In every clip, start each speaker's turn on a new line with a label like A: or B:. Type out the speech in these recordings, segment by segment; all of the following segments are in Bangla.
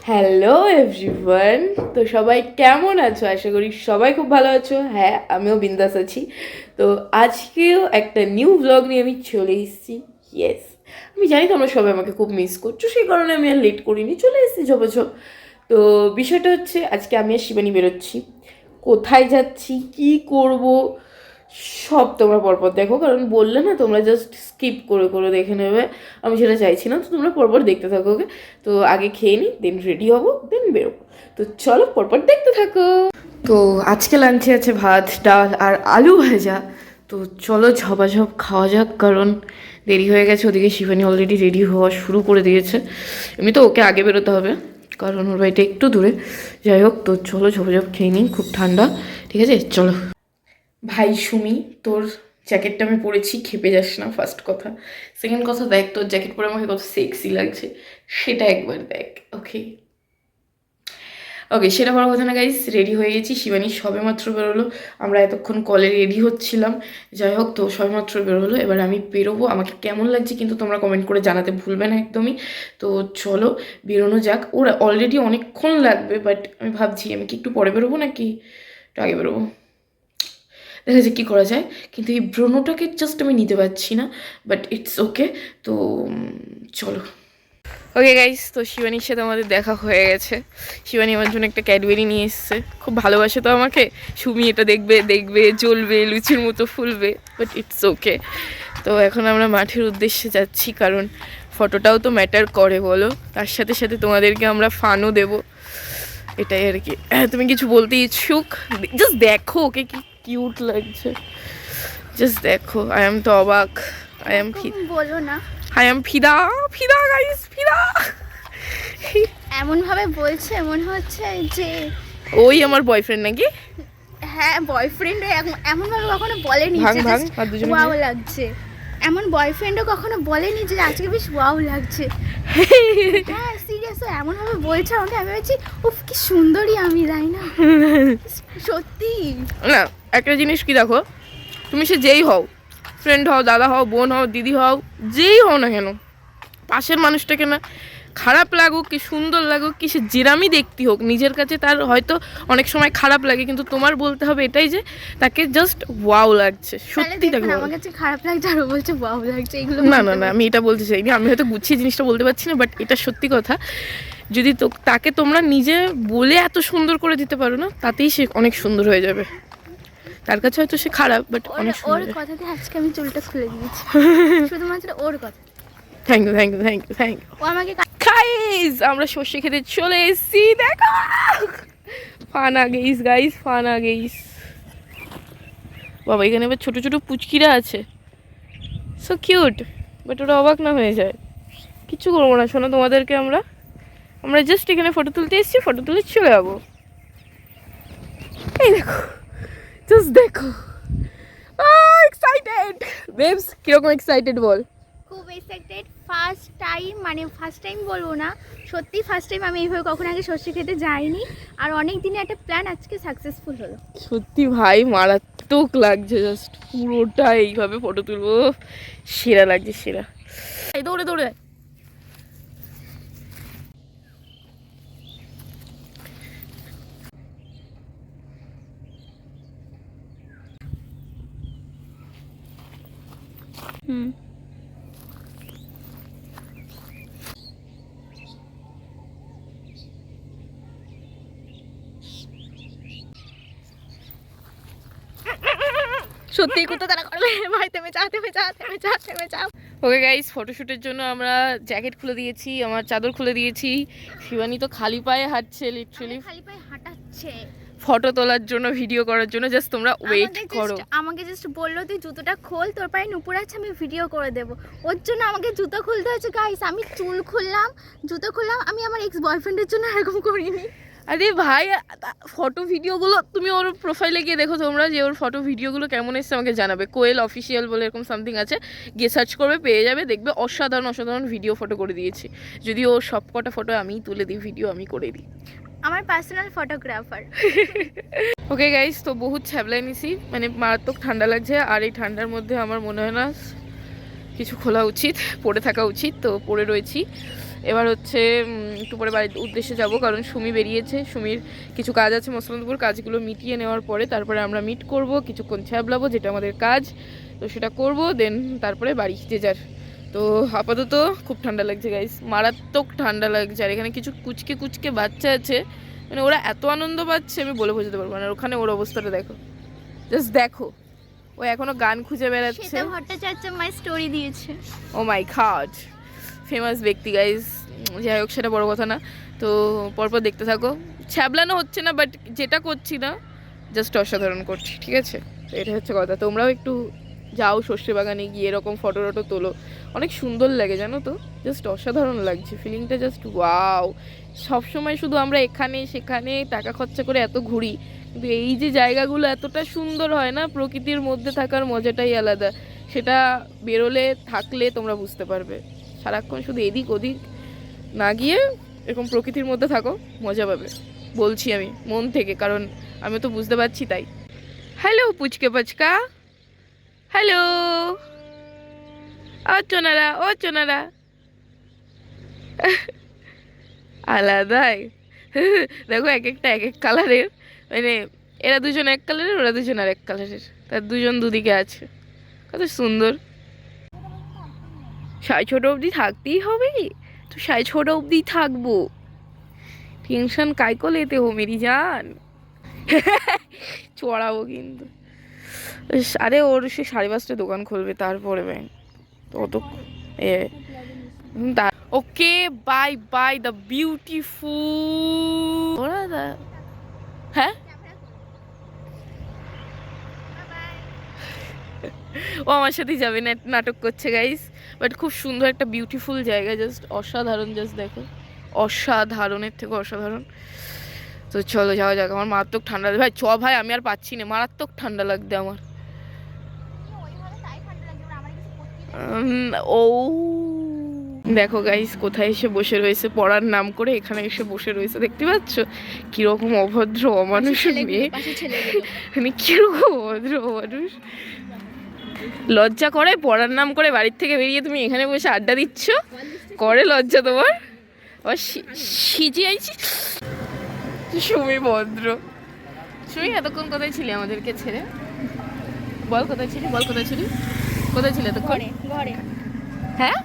A: হ্যালো এভরিওয়ান, তো সবাই কেমন আছো? আশা করি সবাই খুব ভালো আছো। হ্যাঁ, আমিও বিন্দাস আছি। তো আজকেও একটা নিউ ব্লগ নিয়ে আমি চলে এসেছি। ইয়েস, আমি জানি তোমরা সবাই আমাকে খুব মিস করছো, সেই কারণে আমি আর লেট করিনি, চলে এসেছি ঝপঝপ। তো বিষয়টা হচ্ছে, আজকে আমি আর শিবানী বেরোচ্ছি। কোথায় যাচ্ছি, কি করব, সব তোমরা পরপর দেখো, কারণ বললে না তোমরা জাস্ট স্কিপ করে করে দেখে নেবে। আমি সেটা চাইছি না, তো তোমরা পরপর দেখতে থাকো। ওকে, তো আগে খেয়ে নিই, দেন রেডি হবো, দেন বেরোবো। তো চলো পরপর দেখতে থাকো। তো আজকে লাঞ্চে আছে ভাত, ডাল আর আলু ভাজা। তো চলো ঝপাঝপ খাওয়া যাক, কারণ দেরি হয়ে গেছে। ওদিকে শিবানী অলরেডি রেডি হওয়া শুরু করে দিয়েছে। এমনি তো ওকে আগে বেরোতে হবে, কারণ ওর বাড়িটা একটু দূরে। যাই হোক, তো চলো ঝপাঝপ খেয়ে নিই, খুব ঠান্ডা। ঠিক আছে, চলো। ভাই সুমি, তোর জ্যাকেটটা আমি পরেছি, খেপে যাস না, ফার্স্ট কথা। সেকেন্ড কথা, দেখ তোর জ্যাকেট পরে আমাকে কত সেক্সি লাগছে, সেটা একবার দেখ। ওকে ওকে, সেটা বড় কথা না গাইস। রেডি হয়ে গেছি, শিবানী সবে মাত্র বেরোলো। আমরা এতক্ষণ কলে রেডি হচ্ছিলাম। যাই হোক, তো সবে মাত্র বেরোলো, এবার আমি বেরোবো। আমাকে কেমন লাগছে কিন্তু তোমরা কমেন্ট করে জানাতে ভুলবে না একদমই। তো চলো বেরোনো যাক। ওরা অলরেডি অনেকক্ষণ লাগবে, বাট আমি ভাবছি আমি কি একটু পরে বেরোবো নাকি একটু আগে বেরোবো, দেখা যাক কী করা যায়। কিন্তু এই ব্রণটাকে জাস্ট আমি নিতে পারছি না, বাট ইটস ওকে। তো চলো। ওকে গাইস, তো শিবানীর সাথে আমাদের দেখা হয়ে গেছে। শিবানী আমার জন্য একটা ক্যাডবেরি নিয়ে এসছে, খুব ভালোবাসে তো আমাকে। সুমি এটা দেখবে দেখবে জ্বলবে, লুচির মতো ফুলবে, বাট ইটস ওকে। তো এখন আমরা মাঠের উদ্দেশ্যে যাচ্ছি, কারণ ফটোটাও তো ম্যাটার করে বলো, তার সাথে সাথে তোমাদেরকে আমরা ফানও দেবো, এটাই আর কি। তুমি কিছু বলতে ইচ্ছুক? জাস্ট দেখো ওকে কি কিউট লাগছে, জাস্ট দেখো। আই এম তো অবাক। আই এম
B: বলো না,
A: আই এম ফিদা, ফিদা গাইস, ফিদা।
B: এমন ভাবে বলছে মনে হচ্ছে যে
A: ওই আমার বয়ফ্রেন্ড নাকি?
B: হ্যাঁ বয়ফ্রেন্ড। এমন ভাবে কখনো বলেনি
A: ভাঙ
B: যে
A: ভাঙ আর দুজনে
B: ওয়াও লাগছে। এমন বয়ফ্রেন্ডও কখনো বলেনি যে আজকে বেশ ওয়াও লাগছে। হ্যাঁ সিরিয়াস, এমন ভাবে বলছে আমাকে, আমি ভাবছি উফ কি সুন্দরী আমি, তাই না? সত্যি
A: না, একটা জিনিস কি দেখো, তুমি সে যেই হও, ফ্রেন্ড হও, দাদা হও, বোন হও, দিদি হও, যেই হও না কেন, পাশের মানুষটাকে না খারাপ লাগুক কি সুন্দর লাগুক কি, সে যেরামই দেখতে হোক, নিজের কাছে তার হয়তো অনেক সময় খারাপ লাগে, কিন্তু তোমার বলতে হবে এটাই যে তাকে জাস্ট ওয়াও লাগছে। সত্যি তাকে
B: আমার কাছে খারাপ লাগছে আর ও বলছে ওয়াও লাগছে, এগুলো
A: না না না, আমি এটা বলতে চাইনি। আমি হয়তো গুছিয়ে জিনিসটা বলতে পারছি না, বাট এটা সত্যি কথা। যদি তো তাকে তোমরা নিজে বলে এত সুন্দর করে দিতে পারো না, তাতেই সে অনেক সুন্দর হয়ে যাবে। তার কাছে হয়তো সে খারাপ, বাট অনেক
B: ওর
A: সুন্দর।
B: কথাতে আজকে আমি চুলটা খুলে দিয়েছি শুধুমাত্র ওর কথা।
A: Thank you, thank you, thank you, thank you.
B: ও আমাকে
A: গাইস, আমরা সর্ষে খেতে চলে এসেছি, দেখো। ফানা গেইস গাইস, ফানা গেইস। বাবা, এখানে এবার ছোট ছোট পুচকিরা আছে, সো কিউট। বাট ওরা অবাক না হয়ে যায়। কিচ্ছু করবো না শোনো, তোমাদেরকে আমরা আমরা জাস্ট এখানে ফটো তুলতে এসেছি, ফটো তুলে চলে যাবো। এই দেখো, জাস্ট দেখো। এক্সাইটেড বেবস, কিরকম এক্সাইটেড বল?
B: খুব এক্সাইটেড। ফার্স্ট টাইম, মানে ফার্স্ট টাইম বলবো না, সত্যি ফার্স্ট টাইম। আমি এইভাবে কখনো আগে সর্ষে খেতে যাইনি, আর অনেক দিনে একটা প্ল্যান আজকে সাকসেসফুল হলো।
A: সত্যি ভাই, মারাত্মক লাগছে, জাস্ট পুরোটা এইভাবে ফটো তুলবো, সেরা লাগছে, সেরা। এই দৌড়ে দৌড়ে
B: হুম,
A: সত্যি কোথা তারা করলে ভাই, থেমে যা, থেমে যা, থেমে যা, থেমে যা। ওকে গাইস, ফটোশ্যুটের জন্য আমরা জ্যাকেট খুলে দিয়েছি, আমার চাদর খুলে দিয়েছি। শিবানী তো খালি পায়ে হাঁটছে, লিটারালি
B: খালি পায়ে হাঁটাচ্ছে
A: ফটো তোলার জন্য, ভিডিও করার জন্য। জাস্ট তোমরা ওয়েট করো।
B: আমাকে জাস্ট বললো তুই জুতোটা খোল, তোর পায়ে নুপুর আছে, আমি ভিডিও করে দেবো। ওর জন্য আমাকে জুতো খুলতে হয়েছে গাইস। আমি চুল খুললাম, জুতো খুললাম। আমি আমার এক্স বয়ফ্রেন্ডের জন্য এরকম করিনি।
A: আরে ভাই, ফটো ভিডিওগুলো তুমি ওর প্রোফাইলে গিয়ে দেখো তোমরা, যে ওর ফটো ভিডিওগুলো কেমন এসছে আমাকে জানাবে। কোয়েল অফিসিয়াল বলে এরকম সামথিং আছে, গিয়ে সার্চ করবে, পেয়ে যাবে, দেখবে অসাধারণ অসাধারণ ভিডিও ফটো করে দিয়েছি। যদি ও সব কটা ফটো আমি তুলে দিই, ভিডিও আমি করে দিই,
B: আমার পার্সোনাল ফটোগ্রাফার।
A: ওকে গাইস, তো বহুত ছ্যাবলাই নিছি, মানে মারাত্মক ঠান্ডা লাগছে। আর এই ঠান্ডার মধ্যে আমার মনে হয় না কিছু খোলা উচিত, পরে থাকা উচিত, তো পরে রয়েছি। এবার হচ্ছে একটু পরে বাড়ির উদ্দেশ্যে যাব, কারণ সুমি বেরিয়েছে, সুমির কিছু কাজ আছে মসলানপুর, কাজগুলো মিটিয়ে নেওয়ার পরে তারপরে আমরা মিট করব, কিছুক্ষণ ছ্যাবলাবো, যেটা আমাদের কাজ, তো সেটা করব, দেন তারপরে বাড়ি যে যার। তো আপাতত খুব ঠান্ডা লাগছে গাইস, মারাত্মক ঠান্ডা লাগছে। আর এখানে কিছু কুচকে কুচকে বাচ্চা আছে, মানে ওরা এত আনন্দ পাচ্ছে আমি বলে বোঝাতে পারবো না। আর ওখানে ওর অবস্থাটা দেখো, জাস্ট দেখো, ও এখনো গান খুঁজে বেড়াচ্ছে।
B: শ্বেতা ভট্টাচার্য মাই স্টোরি দিয়েছে।
A: ও মাই গড, ফেমাস ব্যক্তি গাইস, যাই হোক সেটা বড় কথা না। তো পরপর দেখতে থাকো, ছ্যাবলানো হচ্ছে না, বাট যেটা করছি না জাস্ট অসাধারণ করছি, ঠিক আছে? তো এটা হচ্ছে কথা। তোমরাও একটু যাও সর্ষে বাগানে গিয়ে এরকম ফটো টটো তোলো, অনেক সুন্দর লাগে জানো তো, জাস্ট অসাধারণ লাগছে ফিলিংটা, জাস্ট ওয়াও। সবসময় শুধু আমরা এখানে সেখানে টাকা খরচা করে এত ঘুরি, কিন্তু এই যে জায়গাগুলো এতটা সুন্দর হয় না, প্রকৃতির মধ্যে থাকার মজাটাই আলাদা। সেটা বেরোলে থাকলে তোমরা বুঝতে পারবে। সারাক্ষণ শুধু এদিক ওদিক না গিয়ে এরকম প্রকৃতির মধ্যে থাকো, মজা পাবে, বলছি আমি মন থেকে, কারণ আমি তো বুঝতে পারছি তাই। হ্যালো পুচকে পাচকা, হ্যালো, ও চোনারা, ও চোনারা, আলাদাই দেখো, এক একটা এক এক কালারের, মানে এরা দুজন এক কালারের, ওরা দুজন আর এক কালারের, তার দুজন দুদিকে আছে, কত সুন্দর। 6:30 অবধি থাকতেই হবে, তো 6:30 অবধি থাকবো, টেনশন কাইকো লেতে হো মেরি জান। চড়াবো কিন্তু, আরে ওর সে 5:30 দোকান খুলবে, তারপরে ব্যাংক তো অত এ। Okay bye bye the beautiful, হ্যাঁ ও আমার সাথেই যাবে, নাটক করছে গাইস, বাট খুব সুন্দর একটা বিউটিফুল জায়গা, জাস্ট অসাধারণ, জাস্ট দেখো, অসাধারণের থেকে অসাধারণ। তো চলো যাওয়া যাক, আমার মারাত্মক ঠান্ডা ভাই, চ ভাই, আমি আর পাচ্ছি না, মারাত্মক ঠান্ডা লাগবে আমার। ও দেখো গাইস কোথায় এসে বসে রয়েছে, পড়ার নাম করে এখানে এসে বসে রয়েছে, দেখতে পাচ্ছ কিরকম অভদ্র অমানুষ মেয়ে, মানে কিরকম অভদ্র অমানুষ। লজ্জা করে পড়ার নাম করে বাড়ির থেকে বেরিয়ে তুমি এখানে বসে আড্ডা দিচ্ছ, করে লজ্জা তোমার? আবার সিজে আইছি। সুমি ভদ্র, সুমি এতক্ষণ কোথায় ছিলি আমাদেরকে ছেড়ে? বল কোথায় ছিলি, বল কোথায় ছিলি, কোথায় ছিলে এতক্ষণ?
B: ঘরে।
A: হ্যাঁ,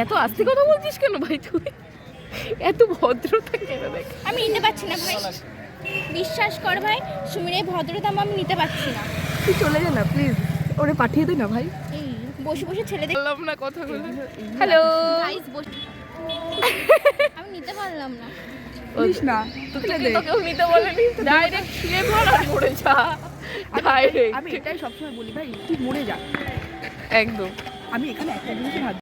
A: এত আস্তে কথা বলছিস কেন ভাই তুই, এত ভদ্রতা কেন? দেখ
B: আমি নিতে পারছি না ভাই, বিশ্বাস কর ভাই, সুমির এই ভদ্রতা আমি নিতে পারছি না।
C: তুই চলে যা না প্লিজ, ওরে পাঠিয়ে দে না ভাই।
B: এই বসে বসে ছেলেদের
A: বললাম না কথাগুলো। হ্যালো,
B: গাইস আমি নিতে পারলাম না।
C: প্লিজ না, তুলে দে।
A: তোকেও নিতে বলেনি, ডাইরেক্ট শুয়ে পড় আর মরে যা, ডাইরেক্ট।
C: আমি এটাই সবসময় বলি ভাই, তুই মরে যা,
A: একদম।
C: আমি এখানে একটা জিনিস ভাবি,